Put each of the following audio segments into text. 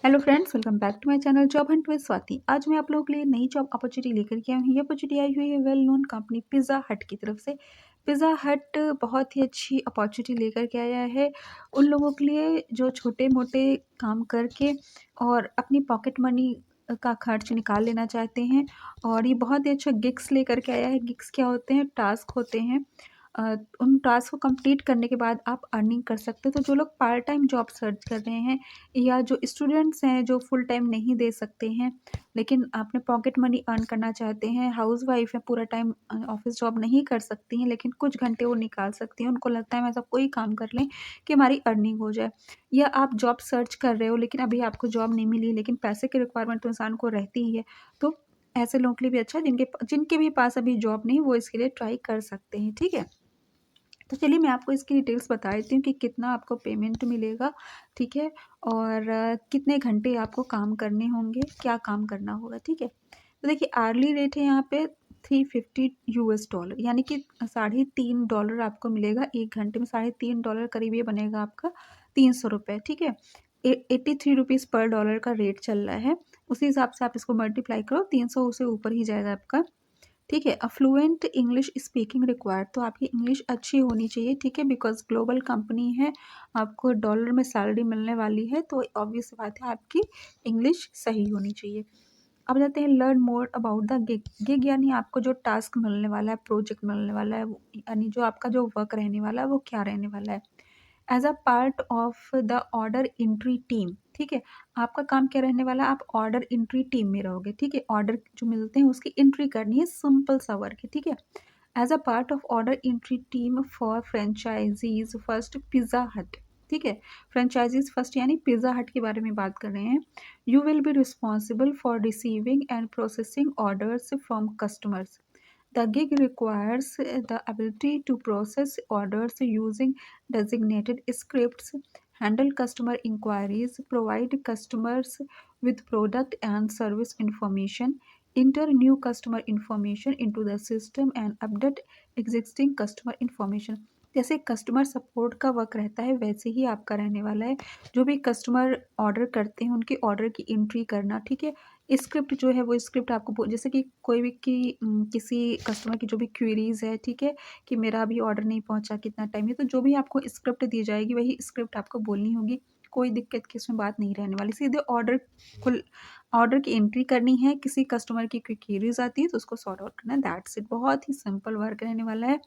Hello friends, welcome back to my channel job hunt with Swati. आज मैं आप लोगों के लिए नई जॉब अपॉर्चुनिटी लेकर के आई हूँ। ये अपॉर्चुनिटी आई हुई है वेल नोन कंपनी पिज़्ज़ा हट की तरफ से। पिज़्ज़ा हट बहुत ही अच्छी अपॉर्चुनिटी लेकर के आया है उन लोगों के लिए जो छोटे मोटे काम करके और अपनी पॉकेट मनी का खर्च निकाल लेना चाहते हैं। और ये बहुत ही अच्छा गिग्स लेकर के आया है। गिग्स क्या होते हैं? टास्क होते हैं। उन टास्क को कंप्लीट करने के बाद आप अर्निंग कर सकते हो। तो जो लोग पार्ट टाइम जॉब सर्च कर रहे हैं या जो स्टूडेंट्स हैं जो फुल टाइम नहीं दे सकते हैं लेकिन अपने पॉकेट मनी अर्न करना चाहते हैं, हाउसवाइफ है, पूरा टाइम ऑफिस जॉब नहीं कर सकती हैं लेकिन कुछ घंटे वो निकाल सकती हैं, उनको लगता है हम ऐसा कोई काम कर लें कि हमारी अर्निंग हो जाए। या आप जॉब सर्च कर रहे हो लेकिन अभी आपको जॉब नहीं मिली लेकिन पैसे की रिक्वायरमेंट तो इंसान को रहती ही है। तो ऐसे लोगों के लिए भी अच्छा है, जिनके भी पास अभी जॉब नहीं, वो इसके लिए ट्राई कर सकते हैं। ठीक है, तो चलिए मैं आपको इसकी डिटेल्स बता देती हूँ कि कितना आपको पेमेंट मिलेगा। ठीक है, और कितने घंटे आपको काम करने होंगे, क्या काम करना होगा। ठीक है, तो देखिए आर्ली रेट है यहाँ पे $350, यानी कि $3.5 आपको मिलेगा एक घंटे में। $3.5 करीब ये बनेगा आपका ₹300। ठीक है, 83 रुपीज़ पर डॉलर का रेट चल रहा है। उसी हिसाब से आप इसको मल्टीप्लाई करो, 300 से ऊपर ही जाएगा आपका। ठीक है, फ्लुएंट इंग्लिश स्पीकिंग रिक्वायर्ड, तो आपकी इंग्लिश अच्छी होनी चाहिए। ठीक है, बिकॉज ग्लोबल कंपनी है, आपको डॉलर में सैलरी मिलने वाली है, तो ऑब्वियस बात है आपकी इंग्लिश सही होनी चाहिए। अब जाते हैं learn more about the gig. Gig यानी आपको जो टास्क मिलने वाला है, प्रोजेक्ट मिलने वाला है, यानी जो आपका जो वर्क रहने वाला है वो क्या रहने वाला है। As a part of the order entry team. ठीक है, आपका काम क्या रहने वाला है? आप ऑर्डर एंट्री टीम में रहोगे। ठीक है, ऑर्डर जो मिलते हैं उसकी एंट्री करनी है, सिंपल सा वर्क है। ठीक है, as a part of order entry team for franchisees first Pizza Hut. ठीक है, फ्रेंचाइजीज फर्स्ट यानी पिज़्ज़ा हट के बारे में बात कर रहे हैं। You will be responsible for receiving end processing orders from customers. The gig requires the ability to process orders using designated scripts, handle customer inquiries, provide customers with product and service information, enter new customer information into the system, and update existing customer information। जैसे customer support का work रहता है वैसे ही आपका रहने वाला है। जो भी कस्टमर ऑर्डर करते हैं उनके ऑर्डर की एंट्री करना। ठीक है, स्क्रिप्ट जो है वो स्क्रिप्ट आपको जैसे कि कोई भी किसी कस्टमर की जो भी क्वेरीज है, ठीक है, कि मेरा अभी ऑर्डर नहीं पहुंचा, कितना टाइम है, तो जो भी आपको स्क्रिप्ट दी जाएगी वही स्क्रिप्ट आपको बोलनी होगी। कोई दिक्कत की इसमें बात नहीं रहने वाली, सीधे ऑर्डर की एंट्री करनी है। किसी कस्टमर की कोई क्वेरीज आती है तो उसको सॉर्ट आउट करना है, दैट्स इट। बहुत ही सिंपल वर्क रहने वाला है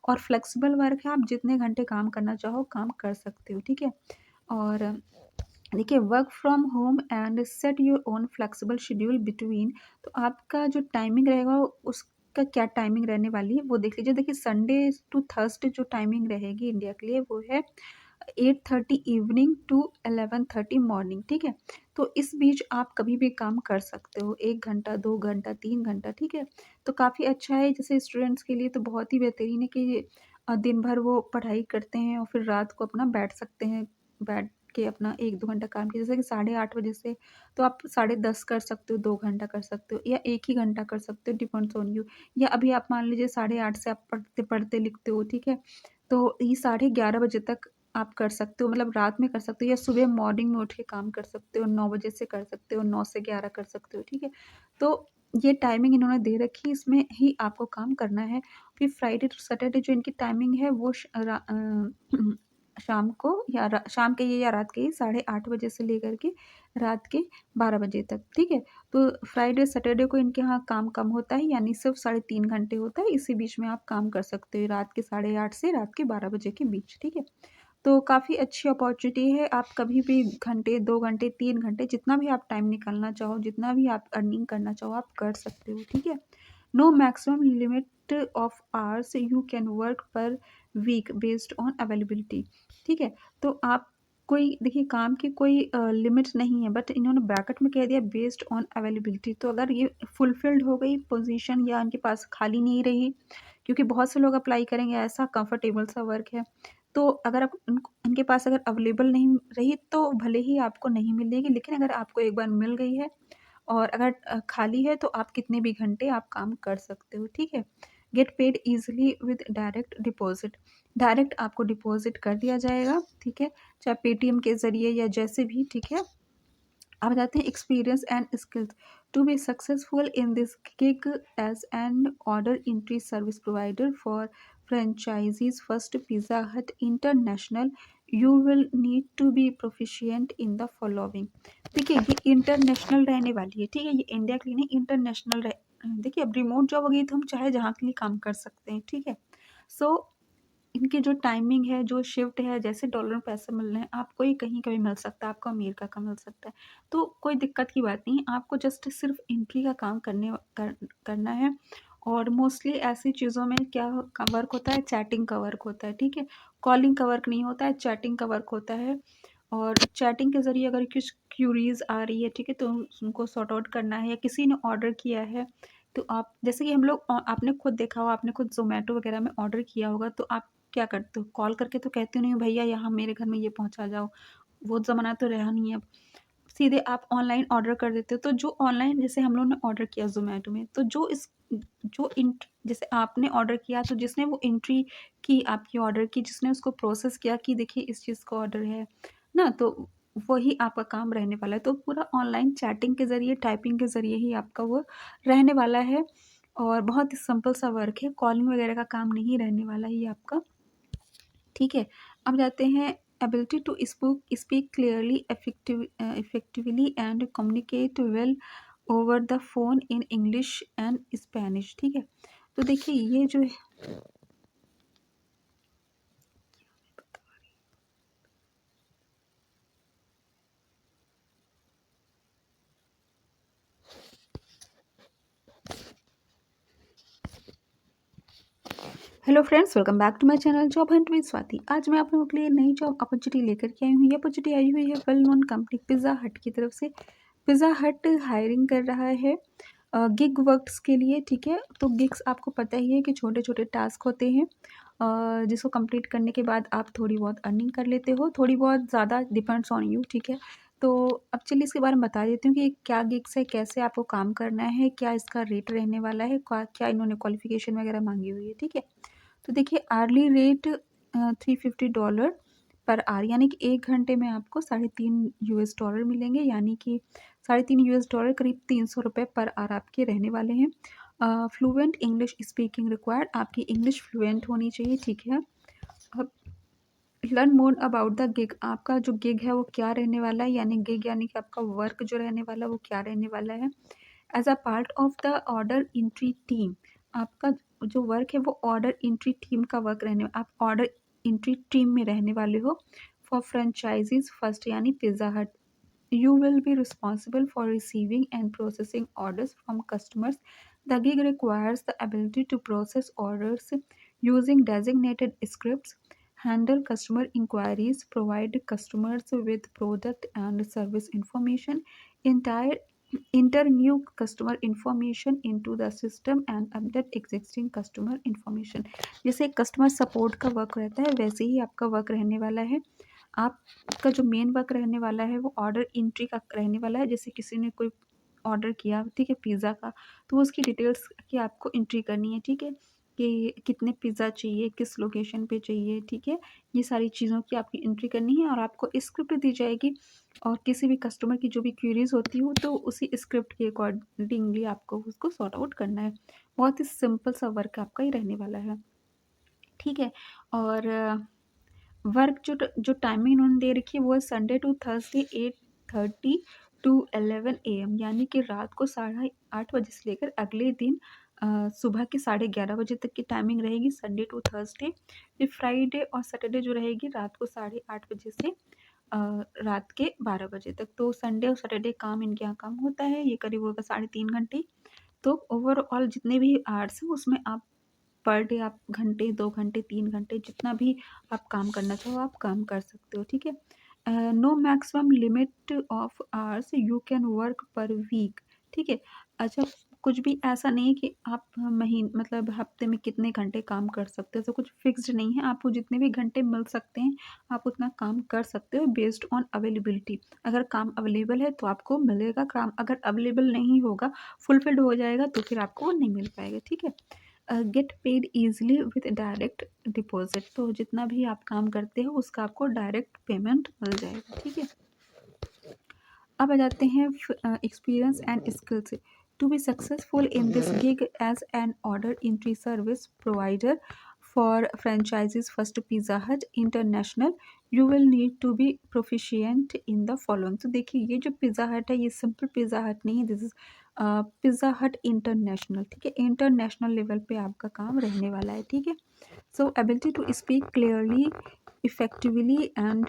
और फ्लेक्सिबल वर्क है, आप जितने घंटे काम करना चाहो काम कर सकते हो। ठीक है, और देखिए work from home and set your own flexible schedule between. तो आपका जो टाइमिंग रहेगा उसका क्या टाइमिंग रहने वाली है वो देख लीजिए। देखिए संडे टू थर्सडे जो टाइमिंग रहेगी इंडिया के लिए वो है 8:30 इवनिंग टू 11:30 मॉर्निंग। ठीक है, तो इस बीच आप कभी भी काम कर सकते हो, 1 घंटा, 2 घंटा, 3 घंटा। ठीक है, तो काफ़ी अच्छा है। जैसे स्टूडेंट्स के लिए तो बहुत ही बेहतरीन है कि दिन भर वो पढ़ाई करते हैं और फिर रात को अपना बैठ सकते हैं, बैठ के अपना 1-2 घंटा काम किया। जैसे कि 8:30 बजे से तो आप 10:30 कर सकते हो, 2 घंटा कर सकते हो या 1 ही घंटा कर सकते हो, डिपेंड्स ऑन यू। या अभी आप मान लीजिए 8:30 से आप पढ़ते पढ़ते लिखते हो। ठीक है, तो ये 11:30 बजे तक आप कर सकते हो, मतलब रात में कर सकते हो, या सुबह मॉर्निंग में उठ के काम कर सकते हो, 9 बजे से कर सकते हो, 9 से 11 कर सकते हो। ठीक है, तो ये टाइमिंग इन्होंने दे रखी है, इसमें ही आपको काम करना है। फिर फ्राइडे टू सैटरडे जो इनकी टाइमिंग है वो शाम को शाम के या रात के 8:30 बजे से लेकर के रात के 12 बजे तक। ठीक है, तो फ्राइडे सैटरडे को इनके यहाँ काम कम होता है, यानी सिर्फ 3.5 घंटे होता है। इसी बीच में आप काम कर सकते हो, रात के 8:30 से रात के 12 बजे के बीच। ठीक है, तो काफ़ी अच्छी अपॉर्चुनिटी है। आप कभी भी घंटे, 2 घंटे, 3 घंटे, जितना भी आप टाइम निकालना चाहो, जितना भी आप अर्निंग करना चाहो आप कर सकते हो। ठीक है, no maximum limit of hours you can work per week based on availability. ठीक है, तो आप कोई देखिए काम की कोई लिमिट नहीं है, बट इन्होंने ब्रैकेट में कह दिया बेस्ड ऑन अवेलेबिलिटी। तो अगर ये फुलफिल्ड हो गई पोजीशन या इनके पास खाली नहीं रही, क्योंकि बहुत से लोग अप्लाई करेंगे, ऐसा कंफर्टेबल सा वर्क है, तो अगर आप इनके पास अगर अवेलेबल नहीं रही तो भले ही आपको नहीं मिलेगी, लेकिन अगर आपको एक बार मिल गई है और अगर खाली है तो आप कितने भी घंटे आप काम कर सकते हो। ठीक है, get paid easily with direct deposit. Direct आपको डिपॉजिट कर दिया जाएगा। ठीक है, चाहे पेटीएम के ज़रिए या जैसे भी। ठीक है, अब जाते हैं experience and skills to be successful in this gig as an order entry service provider for franchisees first Pizza Hut International you will need to be proficient in the following। देखिए ये इंटरनेशनल रहने वाली है, ठीक है, ये India के लिए नहीं इंटरनेशनल देखिए अब रिमोट जॉब हो गई तो हम चाहे जहाँ के लिए काम कर सकते हैं, ठीक है। सो इनकी जो टाइमिंग है, जो शिफ्ट है, जैसे डॉलर में पैसे मिल रहे हैं, आपको ये कहीं का भी मिल सकता है, आपको अमेरिका का मिल सकता है, तो कोई दिक्कत की बात नहीं है। आपको जस्ट सिर्फ एंट्री का काम करना है। और मोस्टली ऐसी चीज़ों में क्या का वर्क होता है, चैटिंग का वर्क होता है, ठीक है। कॉलिंग का वर्क नहीं होता है, चैटिंग का वर्क होता है। और चैटिंग के ज़रिए अगर कुछ क्यूरीज आ रही है, ठीक है, तो उनको सॉर्ट आउट करना है, या किसी ने ऑर्डर किया है तो आप जैसे कि हम लोग आपने खुद देखा होगा, आपने खुद ज़ोमैटो वगैरह में ऑर्डर किया होगा, तो आप क्या करते हो, कॉल करके तो कहते हो नहीं भैया यहाँ मेरे घर में ये पहुँचा जाओ, वो ज़माना तो रहा नहीं है अब। सीधे आप ऑनलाइन ऑर्डर कर देते हो, तो जो ऑनलाइन जैसे हम लोगों ने ऑर्डर किया ज़ोमैटो में, तो जो इंट जैसे आपने ऑर्डर किया तो जिसने वो एंट्री की आपकी ऑर्डर की, जिसने उसको प्रोसेस किया कि देखिए इस चीज़ का ऑर्डर है ना, तो वही आपका काम रहने वाला है। तो पूरा ऑनलाइन चैटिंग के ज़रिए, टाइपिंग के ज़रिए ही आपका वो रहने वाला है। और बहुत ही सिंपल सा वर्क है, कॉलिंग वगैरह का काम नहीं रहने वाला है ये आपका, ठीक है। अब जाते हैं ability to speak clearly effectively and communicate well over the phone in English and Spanish, ठीक है। तो देखिए ये जो है, hello friends, welcome back to my channel job hunt with Swati. आज मैं आप लोगों के लिए नई जॉब अपॉर्चुनिटी लेकर के आई हूँ। ये अपॉर्चुनिटी आई हुई है वेल नोन कंपनी पिज़्ज़ा हट की तरफ से। पिज़्ज़ा हट हायरिंग कर रहा है गिग वर्क्स के लिए, ठीक है। तो गिग्स आपको पता ही है कि छोटे छोटे टास्क होते हैं जिसको कंप्लीट करने के बाद आप थोड़ी बहुत अर्निंग कर लेते हो, थोड़ी बहुत ज़्यादा, डिपेंड्स ऑन यू, ठीक है। तो अब चलिए इसके बारे में बता देती हूँ कि क्या गिग्स है, कैसे आपको काम करना है, क्या इसका रेट रहने वाला है, क्या इन्होंने क्वालिफिकेशन वगैरह मांगी हुई है, ठीक है। तो देखिए आर्ली रेट $350 पर आवर, यानी कि 1 घंटे में आपको $3.5 मिलेंगे, यानी कि $3.5 करीब ₹300 पर आवर आपके रहने वाले हैं। फ्लुएंट इंग्लिश स्पीकिंग रिक्वायर्ड, आपकी इंग्लिश फ्लुएंट होनी चाहिए, ठीक है। अब learn more about the gig, आपका जो गिग है वो क्या रहने वाला है, यानी गिग यानी कि आपका वर्क जो रहने वाला है वो क्या रहने वाला है। As a part of the order entry team, आपका जो वर्क है वो ऑर्डर एंट्री टीम का वर्क रहने, आप ऑर्डर एंट्री टीम में रहने वाले हो फॉर फ्रेंचाइजीज फर्स्ट यानी Pizza Hut. You will be responsible for receiving and processing orders from customers. The gig requires the ability to process orders using designated scripts, handle customer inquiries, provide customers with product and service information, entire enter new customer information into the system and update existing customer information। जैसे customer support का work रहता है वैसे ही आपका work रहने वाला है। आपका जो मेन वर्क रहने वाला है वो ऑर्डर एंट्री का रहने वाला है। जैसे किसी ने कोई ऑर्डर किया, ठीक है, पिज़्ज़ा का, तो उसकी डिटेल्स की आपको एंट्री करनी है, ठीक है, कि कितने पिज़्ज़ा चाहिए, किस लोकेशन पे चाहिए, ठीक है। ये सारी चीज़ों की आपकी एंट्री करनी है और आपको स्क्रिप्ट दी जाएगी, और किसी भी कस्टमर की जो भी क्वेरीज होती हो तो उसी स्क्रिप्ट के अकॉर्डिंगली आपको उसको सॉर्ट आउट करना है। बहुत ही सिंपल सा वर्क आपका ही रहने वाला है, ठीक है। और वर्क जो टाइमिंग इन्होंने दे रखी है वो है Sunday to Thursday 8:30 to 11 AM, यानी कि रात को 8:30 बजे से लेकर अगले दिन सुबह के 11:30 बजे तक की टाइमिंग रहेगी, संडे टू थर्सडे। फिर फ्राइडे और सैटरडे जो रहेगी रात को 8:30 बजे से रात के 12 बजे तक। तो संडे और सैटरडे काम इनके यहाँ काम होता है, ये करीब होगा 3.5 घंटे। तो ओवरऑल जितने भी आवर्स हैं उसमें आप पर डे आप घंटे, 2 घंटे, 3 घंटे, जितना भी आप काम करना चाहो आप काम कर सकते हो, ठीक है। No maximum limit of hours you can work per week, ठीक है। अच्छा, कुछ भी ऐसा नहीं है कि आप मतलब हफ्ते में कितने घंटे काम कर सकते हो, तो कुछ फिक्स्ड नहीं है। आपको जितने भी घंटे मिल सकते हैं आप उतना काम कर सकते हो बेस्ड ऑन अवेलेबिलिटी। अगर काम अवेलेबल है तो आपको मिलेगा काम, अगर अवेलेबल नहीं होगा, फुलफिल्ड हो जाएगा तो फिर आपको वो नहीं मिल पाएगा, ठीक है। Get paid easily with direct deposit, तो जितना भी आप काम करते हो उसका आपको डायरेक्ट पेमेंट मिल जाएगा, ठीक है। अब आ जाते हैं experience and skills. To be successful in this gig as an order entry service provider for franchisees first Pizza Hut International, you will need to be proficient in the following. तो देखिए ये जो पिज़्ज़ा हट है ये simple pizza हट नहीं है, this is pizza Hut international. ठीक है, इंटरनेशनल लेवल पे आपका काम रहने वाला है। ठीक है, so ability to speak clearly, effectively and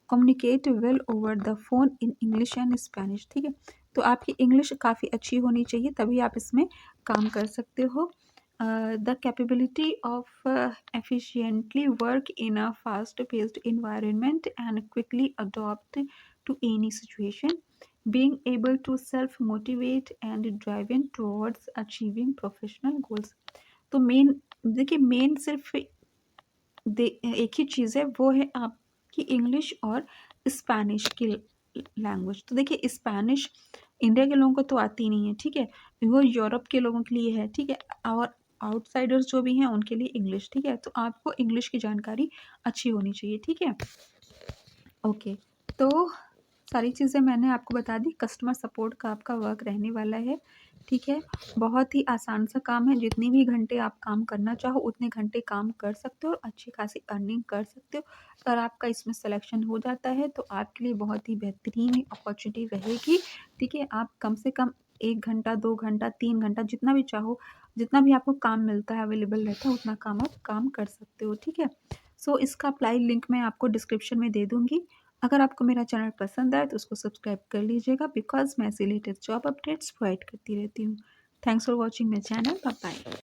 communicate well over the phone in English and Spanish. ठीक है, तो आपकी इंग्लिश काफ़ी अच्छी होनी चाहिए तभी आप इसमें काम कर सकते हो। The capability of efficiently work in a fast-paced environment and quickly adapt to any situation, being able to self-motivate and driving towards achieving professional goals। तो मेन देखिए, मेन सिर्फ एक ही चीज़ है, वो है आपकी इंग्लिश और स्पेनिश की लैंग्वेज। तो देखिए स्पेनिश इंडिया के लोगों को तो आती नहीं है, ठीक है, वो यूरोप के लोगों के लिए है, ठीक है, और आउटसाइडर्स जो भी हैं उनके लिए इंग्लिश। ठीक है, तो आपको इंग्लिश की जानकारी अच्छी होनी चाहिए। ठीक है, ओके, तो सारी चीज़ें मैंने आपको बता दी। कस्टमर सपोर्ट का आपका वर्क रहने वाला है। ठीक है, बहुत ही आसान सा काम है, जितनी भी घंटे आप काम करना चाहो उतने घंटे काम कर सकते हो और अच्छी खासी अर्निंग कर सकते हो। अगर आपका इसमें सिलेक्शन हो जाता है तो आपके लिए बहुत ही बेहतरीन अपॉर्चुनिटी रहेगी। ठीक है, आप कम से कम 1 घंटा, 2 घंटा, 3 घंटा जितना भी चाहो, जितना भी आपको काम मिलता है, अवेलेबल रहता है, उतना काम आप काम कर सकते हो। ठीक है, सो इसका अप्लाई लिंक मैं आपको डिस्क्रिप्शन में दे दूँगी। अगर आपको मेरा चैनल पसंद आए तो उसको सब्सक्राइब कर लीजिएगा, बिकॉज़ मैं ऐसे लेटेस्ट जॉब अपडेट्स प्रोवाइड करती रहती हूँ। Thanks for watching my channel, bye bye.